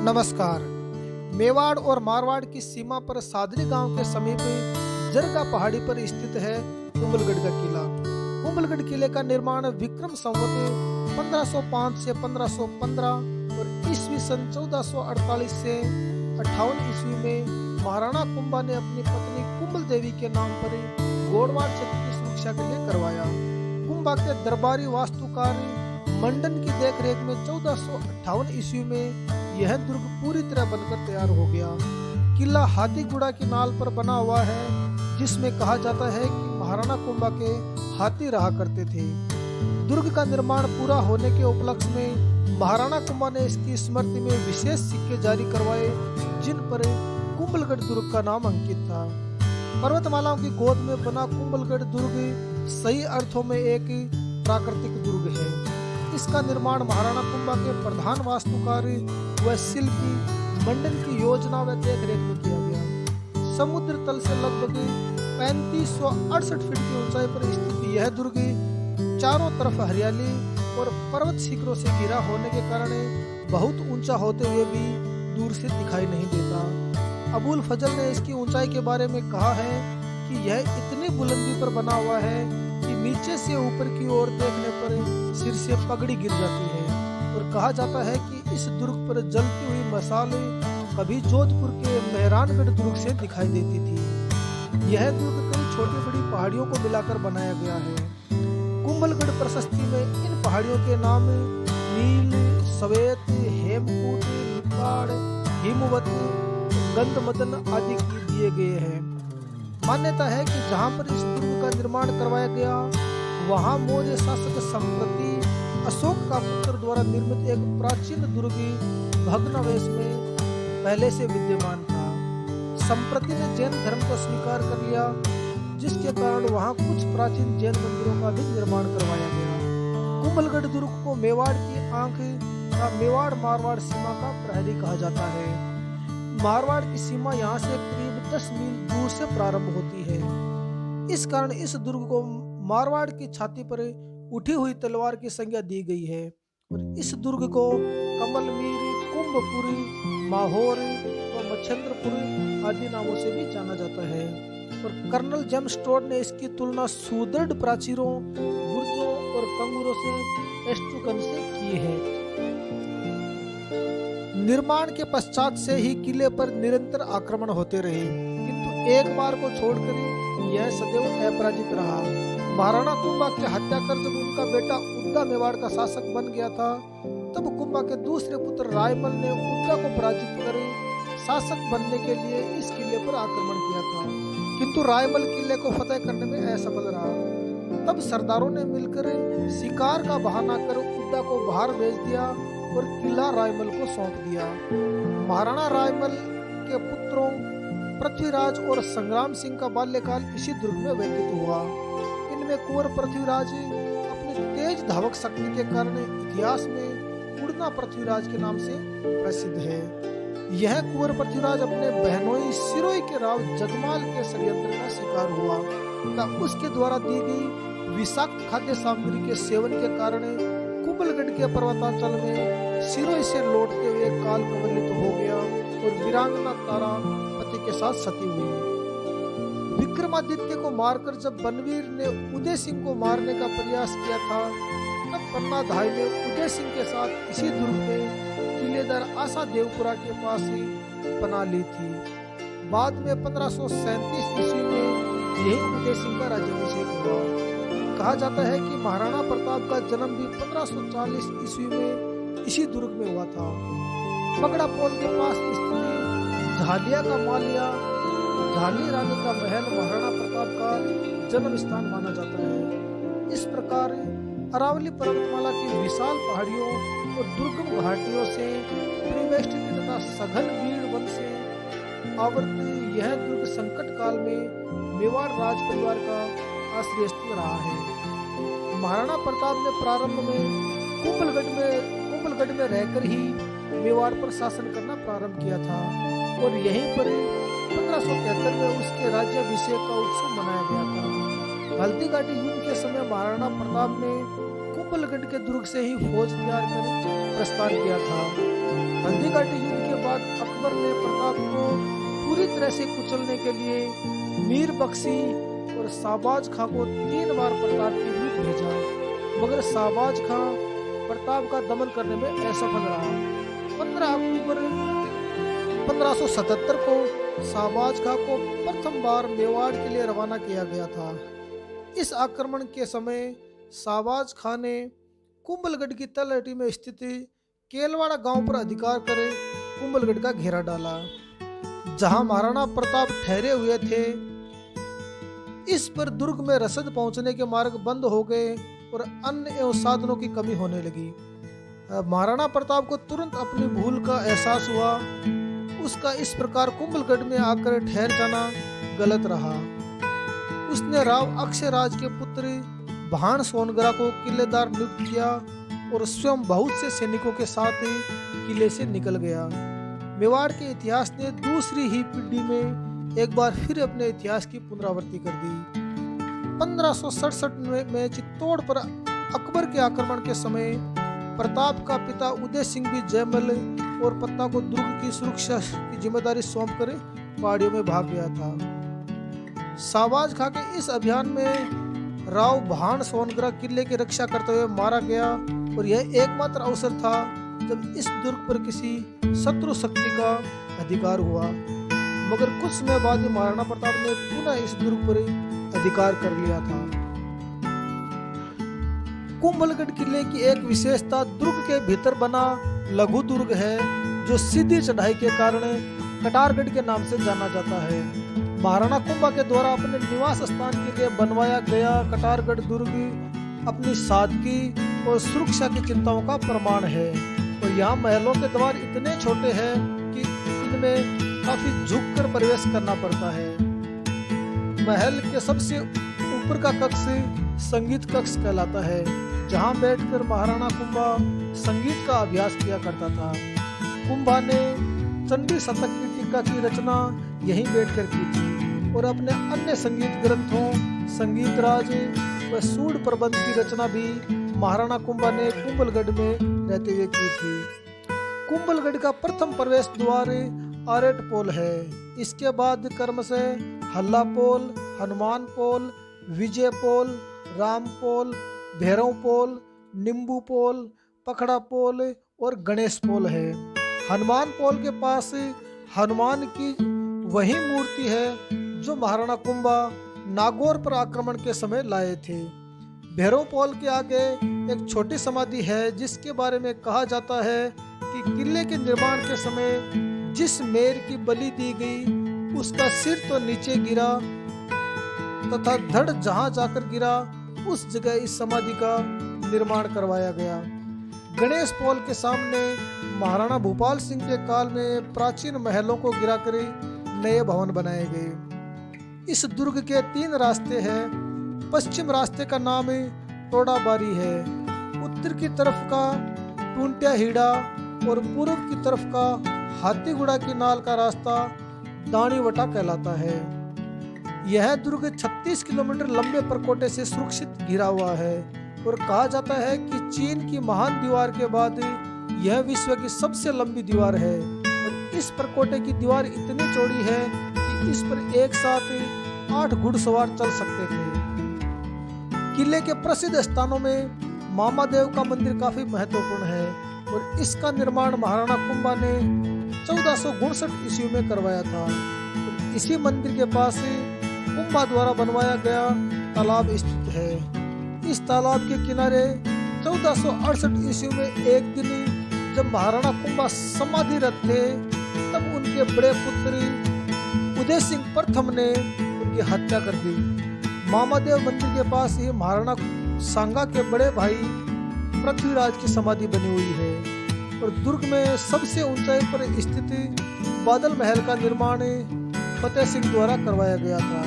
नमस्कार। मेवाड़ और मारवाड़ की सीमा पर सादरी गांव के समीप जरगा पहाड़ी पर स्थित है कुंभलगढ़ का किला। कुंभलगढ़ किले का निर्माण विक्रम संवत 1505 से 1515 और ईस्वी सन 1448 से 58 ईस्वी में महाराणा कुंभा ने अपनी पत्नी कुंभल देवी के नाम पर गोड़वाड़ क्षेत्र की सुरक्षा के लिए करवाया। कुंभा के दरबारी वास्तुकार मंडन की देखरेख में 1458 ईस्वी में यह दुर्ग पूरी तरह बनकर तैयार हो गया। किला हाथीगुड़ा की नाल पर बना हुआ है, जिसमें कहा जाता है कि महाराणा कुंभा के हाथी रहा करते थे। दुर्ग का निर्माण पूरा होने के उपलक्ष्य में महाराणा कुंभा ने इसकी स्मृति में विशेष सिक्के जारी करवाए, जिन पर कुंभलगढ़ दुर्ग का नाम अंकित था। पर्वतमालाओं की गोद में बना कुंभलगढ़ दुर्ग सही अर्थों में एक प्राकृतिक दुर्ग है। इसका निर्माण महाराणा कुंभा के प्रधान वास्तुकार व शिल्पी मंडन की योजना व देखरेख में किया गया। समुद्र तल से लगभग 3568 फीट की ऊंचाई पर स्थित यह दुर्ग चारों तरफ हरियाली और पर्वत शिखरों से घिरा होने के कारण बहुत ऊंचा होते हुए भी दूर से दिखाई नहीं देता। अबुल फजल ने इसकी ऊंचाई के बारे में कहा है कि यह इतनी बुलंदी पर बना हुआ है कि नीचे से ऊपर की ओर देखने पर सिर से पगड़ी गिर जाती है। और कहा जाता है कि इस दुर्ग पर जलती हुई मशाल कभी जोधपुर के मेहरानगढ़ दुर्ग से दिखाई देती थी। यह दुर्ग कई छोटी बड़ी पहाड़ियों को मिलाकर बनाया गया है। कुंभलगढ़ प्रशस्ति में इन पहाड़ियों के नाम नील, श्वेत, हेमकूट, निपाड़, हिमवत, गंधमदन आदि की दिए गए हैं। मान्यता है कि जहां पर इस दुर्ग का निर्माण करवाया गया, वहां मौर्य शासक संप्रति अशोक का पुत्र द्वारा निर्मित एक प्राचीन दुर्ग भग्नावशेष में पहले से विद्यमान था। संप्रति ने जैन धर्म को स्वीकार कर लिया, जिसके कारण वहां कुछ प्राचीन जैन मंदिरों का भी निर्माण करवाया गया। कुंभलगढ़ दुर्ग को मेवाड़ की आंख या मेवाड़ मारवाड़ सीमा का प्रहरी कहा जाता है। मारवाड़ की सीमा यहाँ से करीब 10 मील दूर से प्रारंभ होती है। इस कारण इस दुर्ग को मारवाड़ की छाती पर उठी हुई तलवार की संज्ञा दी गई है। और इस दुर्ग को कमलमीर, कुंभपुरी, माहौर व मच्छंद्रपुरी आदि नामों से भी जाना जाता है। और कर्नल जेम्स टोड ने इसकी तुलना सुदृढ़ प्राचीरों, बुर्जों और कंगूरों से एस्ट्रूकन से की है। निर्माण के पश्चात से ही किले पर निरंतर आक्रमण होते रहे, किंतु एक बार को छोड़कर यह सदैव अपराजित रहा। महाराणा कुंभा की हत्या कर जब उनका बेटा उद्दा मेवाड़ का शासक बन गया था, तब कुंभा के दूसरे पुत्र रायमल ने उद्दा को पराजित कर शासक बनने के लिए इस किले पर आक्रमण किया था, किंतु रायमल किले को फतेह करने में असफल रहा। तब सरदारों ने मिलकर शिकार का बहाना कर उद्दा को बाहर भेज दिया और किला रायमल को सौंप दिया। महाराणा रायमल के पुत्रों पृथ्वीराज और संग्राम सिंह का बाल्यकाल इसी दुर्ग में व्यतीत हुआ। इनमें कुंवर पृथ्वीराज अपनी तेज धावक शक्ति के कारण इतिहास में उड़ना पृथ्वीराज के नाम से प्रसिद्ध है। यह कुंवर पृथ्वीराज अपने बहनोई सिरोही के राव जगमाल के षड्यंत्र का शिकार हुआ तथा उसके द्वारा दी गई विषाक्त खाद्य सामग्री के सेवन के कारण कुंभलगढ़ के पर्वतांचल में सिरोही से लौटते हुए काल कवलित हो गया और वीरांगना तारा पति के साथ सती हुई। विक्रमादित्य को मारकर जब बनवीर ने उदय सिंह को मारने का प्रयास किया था, तब पन्नाधाय ने उदय सिंह के साथ इसी दुर्ग में किलेदार आशा देवपुरा के पास ही बना ली थी। बाद में 1537 ईस्वी में यही उदय सिंह का राज्याभिषेक हुआ। कहा जाता है कि महाराणा प्रताप का जन्म भी 1540 ईस्वी में इसी दुर्ग में हुआ था। पगड़ा पोल के पास स्थित झालिया का मालिया, झाली रानी का महल महाराणा प्रताप का जन्म स्थान माना जाता है। इस प्रकार अरावली पर्वतमाला की विशाल पहाड़ियों और दुर्गम घाटियों से परिवेष्टित तथा सघन भीड़ वन से आवृत यह दुर्ग संकट काल में मेवाड़ राज परिवार का आश्रय स्थल रहा है। महाराणा प्रताप ने प्रारंभ में कुंभलगढ़ में रहकर ही मेवाड़ पर शासन करना प्रारंभ किया था और यहीं पर 1573 में उसके राज्याभिषेक का उत्सव मनाया गया था। हल्दी घाटी युद्ध के समय महाराणा प्रताप ने कुंभलगढ़ के दुर्ग से ही फौज तैयार कर प्रस्थान किया था। हल्दी घाटी युद्ध के बाद अकबर ने प्रताप को पूरी तरह से कुचलने के लिए मीर बख्शी और शाहबाज खां को 3 बार प्रताप के विरुद्ध भेजा, मगर शाहबाज खां प्रताप का दमन करने में असफल रहा। 15 अक्टूबर 1577 को शाहबाज खां को प्रथम बार मेवाड़ के लिए रवाना किया गया था। इस आक्रमण के समय शाहबाज खां ने कुंभलगढ़ की तलहटी में स्थित केलवाड़ा गांव पर अधिकार कर कुंभलगढ़ का घेरा डाला, जहां महाराणा प्रताप ठहरे हुए थे। इस पर दुर्ग में रसद पहुंचने के मार्ग बंद हो गए और अन्न एवं साधनों की कमी होने लगी। महाराणा प्रताप को तुरंत अपनी भूल का एहसास हुआ। उसका इस प्रकार कुंभलगढ़ में आकर ठहर जाना गलत रहा। उसने राव अक्षयराज के पुत्र भाण सोनगरा को किलेदार नियुक्त किया और स्वयं बहुत से सैनिकों के साथ किले से निकल गया। मेवाड़ के इतिहास ने दूसरी ही पीढ़ी में एक बार फिर अपने इतिहास की पुनरावृत्ति कर दी। 1567 में चित्तौड़ पर अकबर के आक्रमण के समय प्रताप का पिता उदय सिंह भी जयमल और पत्ता को दुर्ग की सुरक्षा की जिम्मेदारी सौंपकर पहाड़ियों में भाग गया था। शाहबाज खां के इस अभियान में राव भाण सोनगरा किले की रक्षा करते हुए मारा गया और यह एकमात्र अवसर था जब इस दुर्ग पर किसी शत्रु शक्ति का अधिकार हुआ। मगर कुछ समय बाद ही महाराणा प्रताप ने पुनः इस दुर्ग पर अधिकार कर लिया था। कुंभलगढ़ किले की एक विशेषता दुर्ग के भीतर बना लघु दुर्ग है, जो सीधी चढ़ाई के कारण कटारगढ़ के नाम से जाना जाता है। महाराणा कुंभा के द्वारा अपने निवास स्थान के लिए बनवाया गया कटारगढ़ दुर्ग अपनी सादगी और सुरक्षा की चिंताओं का प्रमाण है। और यहाँ महलों के द्वार इतने छोटे हैं कि इनमें काफी झुककर प्रवेश करना पड़ता है। महल के सबसे ऊपर का कक्ष संगीत कक्ष कहलाता है, जहाँ बैठकर महाराणा कुंभा संगीत का अभ्यास किया करता था। कुंभा ने चंडी शतक की टीका की रचना यहीं बैठकर की थी और अपने अन्य संगीत ग्रंथों संगीत राज व सूड प्रबंध की रचना भी महाराणा कुंभा ने कुंभलगढ़ में रहते हुए की थी। कुंभलगढ़ का प्रथम प्रवेश द्वार आरेट पोल है। इसके बाद क्रमशः हल्ला पोल, हनुमान पोल, विजय पोल, राम पोल, भैरव पोल, नींबू पोल, पखड़ा पोल और गणेश पोल है। हनुमान पोल के पास हनुमान की वही मूर्ति है जो महाराणा कुंभा नागौर पर आक्रमण के समय लाए थे। भैरव पोल के आगे एक छोटी समाधि है, जिसके बारे में कहा जाता है कि किले के निर्माण के समय जिस मेर की बलि दी गई उसका सिर तो नीचे गिरा तथा धड़ जहां जाकर गिरा उस जगह इस समाधि का निर्माण करवाया गया। गणेश पोल के सामने महाराणा भूपाल सिंह के काल में प्राचीन महलों को गिराकर नए भवन बनाए गए। इस दुर्ग के 3 रास्ते हैं। पश्चिम रास्ते का नाम टोडाबारी है, उत्तर की तरफ का टूंटिया हीड़ा और पूर्व की तरफ का हाथीगुड़ा की नाल का रास्ता दाणीवटा कहलाता है। यह दुर्ग 36 किलोमीटर लंबे परकोटे से सुरक्षित घिरा हुआ है और कहा जाता है कि चीन की महान दीवार के बाद यह विश्व की सबसे लंबी दीवार है। और इस परकोटे की दीवार इतनी चौड़ी है कि इस पर एक साथ 8 घुड़सवार चल सकते थे। किले के प्रसिद्ध स्थानों में मामादेव का मंदिर काफी महत्वपूर्ण है और इसका निर्माण महाराणा कुंभा ने 1459 ईस्वी में करवाया था। और इसी मंदिर के पास कुंभा द्वारा बनवाया गया तालाब स्थित है। इस तालाब के किनारे 1468 ईस्वी में एक दिन जब महाराणा कुंभा समाधिरत थे, तब उनके बड़े पुत्र उदय सिंह प्रथम ने उनकी हत्या कर दी। मामादेव मंदिर के पास ही महाराणा सांगा के बड़े भाई पृथ्वीराज की समाधि बनी हुई है। और दुर्ग में सबसे ऊंचाई पर स्थित बादल महल का निर्माण फतेह सिंह द्वारा करवाया गया था।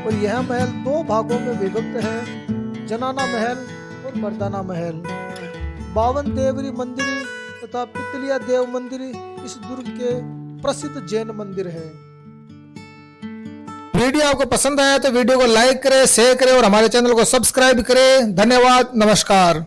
और यह महल 2 भागों में विभक्त है, जनाना महल और मर्दाना महल। 52 देवरी मंदिर तथा पितलिया देव मंदिर इस दुर्ग के प्रसिद्ध जैन मंदिर है। वीडियो आपको पसंद आया तो वीडियो को लाइक करें, शेयर करें और हमारे चैनल को सब्सक्राइब करें। धन्यवाद, नमस्कार।